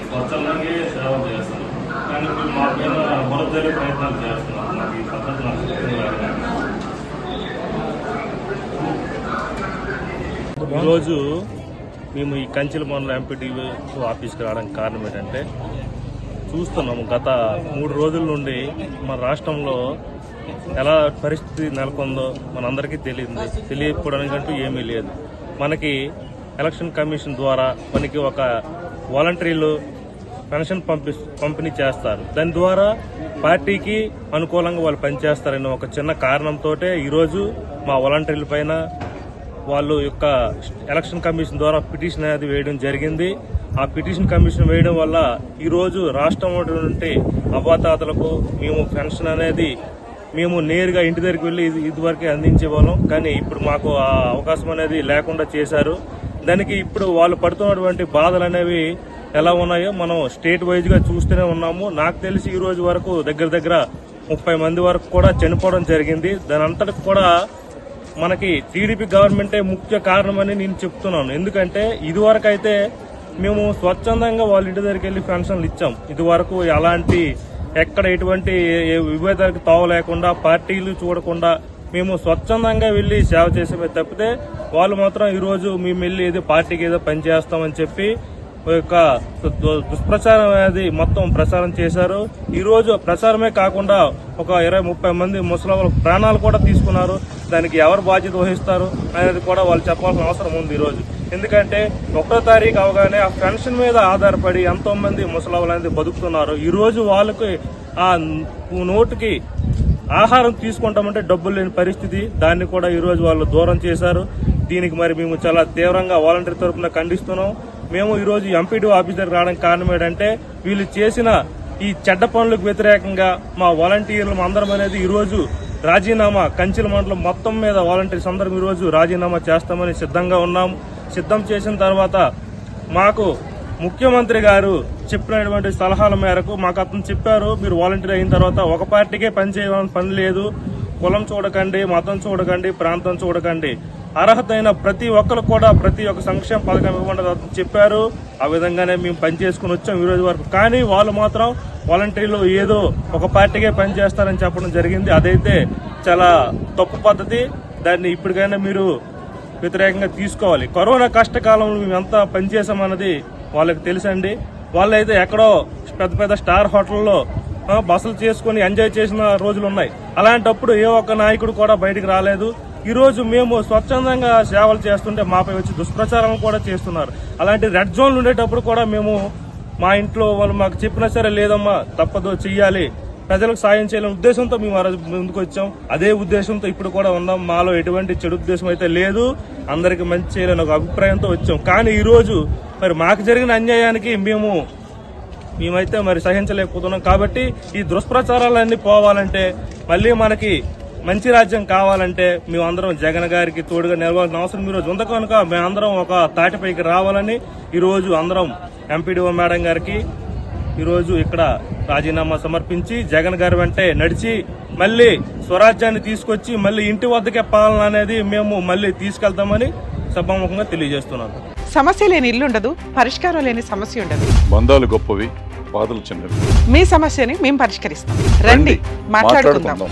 స్వచ్ఛందంగా సేవ చేస్తాం, కానీ ఇప్పుడు మా పైన బురదలే ప్రయత్నాలు చేస్తున్నాం. నాకు ఈ పద్ధతి ఈరోజు మేము ఈ కంచెలమూల ఎంపీటీవీ ఆఫీస్కి రావడానికి కారణం ఏంటంటే, చూస్తున్నాము గత 3 రోజుల నుండి మన రాష్ట్రంలో ఎలా పరిస్థితి నెలకొందో మనందరికీ తెలియకపోవడానికంటూ ఏమీ లేదు. మనకి ఎలక్షన్ కమిషన్ ద్వారా మనకి ఒక వాలంటీర్లు పెన్షన్ పంపిణీ చేస్తారు. దాని ద్వారా పార్టీకి అనుకూలంగా వాళ్ళు పనిచేస్తారనే ఒక చిన్న కారణంతో ఈరోజు మా వాలంటీర్ల పైన వాళ్ళు యొక్క ఎలక్షన్ కమిషన్ ద్వారా పిటిషన్ అనేది వేయడం జరిగింది. ఆ పిటిషన్ కమిషన్ వేయడం వల్ల ఈరోజు రాష్ట్రం నుండి అవ్వాతాతలకు మేము పెన్షన్ అనేది మేము నేరుగా ఇంటి దగ్గరికి వెళ్ళి ఇదివరకే అందించేవాళ్ళం, కానీ ఇప్పుడు మాకు ఆ అవకాశం అనేది లేకుండా చేశారు. దానికి ఇప్పుడు వాళ్ళు పడుతున్నటువంటి బాధలు అనేవి ఎలా ఉన్నాయో మనం స్టేట్ వైజ్గా చూస్తూనే ఉన్నాము. నాకు తెలిసి ఈ రోజు వరకు దగ్గర 30 మంది వరకు కూడా చనిపోవడం జరిగింది. దాని అంతటికి కూడా మనకి టీడీపీ గవర్నమెంటే ముఖ్య కారణమని నేను చెప్తున్నాను. ఎందుకంటే ఇదివరకు అయితే మేము స్వచ్ఛందంగా వాళ్ళ ఇంటి దగ్గరికి వెళ్ళి పెన్షన్లు ఇచ్చాం. ఇదివరకు అలాంటి ఎక్కడ ఎటువంటి విభేదాలకు తావ లేకుండా పార్టీలు చూడకుండా మేము స్వచ్ఛందంగా వెళ్లి సేవ చేసే తప్పితే వాళ్ళు మాత్రం ఈరోజు మేము వెళ్ళి ఏదో పార్టీకి ఏదో పనిచేస్తామని చెప్పి యొక్క దుష్ప్రచారం అనేది మొత్తం ప్రచారం చేశారు. ఈ రోజు ప్రచారమే కాకుండా ఒక 20-30 మంది ముసలి ప్రాణాలు కూడా తీసుకున్నారు. దానికి ఎవరు బాధ్యత వహిస్తారు అనేది కూడా వాళ్ళు చెప్పాల్సిన అవసరం ఉంది ఈరోజు. ఎందుకంటే 1వ తారీఖు అవగానే ఆ పెన్షన్ మీద ఆధారపడి ఎంతో మంది ముసలి అనేది బతుకుతున్నారు. ఈ రోజు వాళ్ళకి ఆ నోటికి ఆహారం తీసుకుంటామంటే డబ్బులు లేని పరిస్థితి. దాన్ని కూడా ఈ రోజు వాళ్ళు దూరం చేశారు. దీనికి మరి మేము చాలా తీవ్రంగా వాలంటీర్ తరఫున ఖండిస్తున్నాం. మేము ఈ రోజు ఎంపీడీ ఆఫీస్ దగ్గర రావడానికి కారణం ఏంటంటే, వీళ్ళు చేసిన ఈ చెడ్డ పనులకు వ్యతిరేకంగా మా వాలంటీర్లు అందరం అనేది ఈ రోజు రాజీనామా కంచెల మండలం మొత్తం మీద వాలంటీర్స్ అందరం ఈ రోజు రాజీనామా చేస్తామని సిద్ధంగా ఉన్నాం. సిద్ధం చేసిన తర్వాత మాకు ముఖ్యమంత్రి గారు చెప్పినటువంటి సలహాల మేరకు మాకు అతను చెప్పారు, మీరు వాలంటీర్ అయిన తర్వాత ఒక పార్టీకే పనిచేయాలని పని లేదు, కులం చూడకండి, మతం చూడకండి, ప్రాంతం చూడకండి, అర్హత అయిన ప్రతి ఒక్కరు కూడా ప్రతి ఒక్క సంక్షేమ పథకం ఇవ్వండి చెప్పారు. ఆ విధంగానే మేము పనిచేసుకుని వచ్చాం ఈ రోజు వరకు. కానీ వాళ్ళు మాత్రం వాలంటీర్లు ఏదో ఒక పార్టీకే పనిచేస్తారని చెప్పడం జరిగింది. అదైతే చాలా తప్పు పద్ధతి. దాన్ని ఇప్పటికైనా మీరు వ్యతిరేకంగా తీసుకోవాలి. కరోనా కష్టకాలంలో మేము ఎంత పనిచేసామన్నది వాళ్ళకి తెలుసండి. వాళ్ళైతే ఎక్కడో పెద్ద స్టార్ హోటల్లో బసలు చేసుకుని ఎంజాయ్ చేసిన రోజులు ఉన్నాయి. అలాంటప్పుడు ఏ ఒక్క నాయకుడు కూడా బయటకు రాలేదు. ఈ రోజు మేము స్వచ్ఛందంగా సేవలు చేస్తుంటే మాపై వచ్చి దుష్ప్రచారం కూడా చేస్తున్నారు. అలాంటి రెడ్ జోన్లు ఉండేటప్పుడు కూడా మేము మా ఇంట్లో వాళ్ళు మాకు చెప్పినా సరే లేదమ్మా తప్పదు చెయ్యాలి, ప్రజలకు సాయం చేయాలనే ఉద్దేశంతో మేము ఆ రోజు ముందుకు వచ్చాం. అదే ఉద్దేశంతో ఇప్పుడు కూడా ఉన్నాం. మాలో ఎటువంటి చెడు ఉద్దేశం అయితే లేదు, అందరికి మంచి చేయాలని ఒక అభిప్రాయంతో వచ్చాం. కానీ ఈ రోజు మరి మాకు జరిగిన అన్యాయానికి మేమైతే మరి సహించలేకపోతున్నాం. కాబట్టి ఈ దుష్ప్రచారాలన్నీ పోవాలంటే, మళ్ళీ మనకి మంచి రాజ్యం కావాలంటే మేమందరం జగన్ గారికి తోడుగా నిలవాల్సిన అవసరం ఈరోజు ఉంది. కనుక మేమందరం ఒక తాటిపైకి రావాలని ఈరోజు అందరం ఎంపీడీఓ మేడం గారికి ఈరోజు ఇక్కడ రాజీనామా సమర్పించి జగన్ గారి వెంటే నడిచి మళ్ళీ స్వరాజ్యాన్ని తీసుకొచ్చి మళ్ళీ ఇంటి వద్దకే పాలన అనేది మేము మళ్ళీ తీసుకెళ్తామని సభాముఖంగా తెలియజేస్తున్నాను. సమస్య లేని ఇల్లు ఉండదు, పరిష్కారం లేని సమస్య ఉండదు. బంధాలు గొప్పవి, బాధలు చిన్నవి. మీ సమస్యని మేము పరిష్కరిస్తాం. రండి మాట్లాడుకుందాం.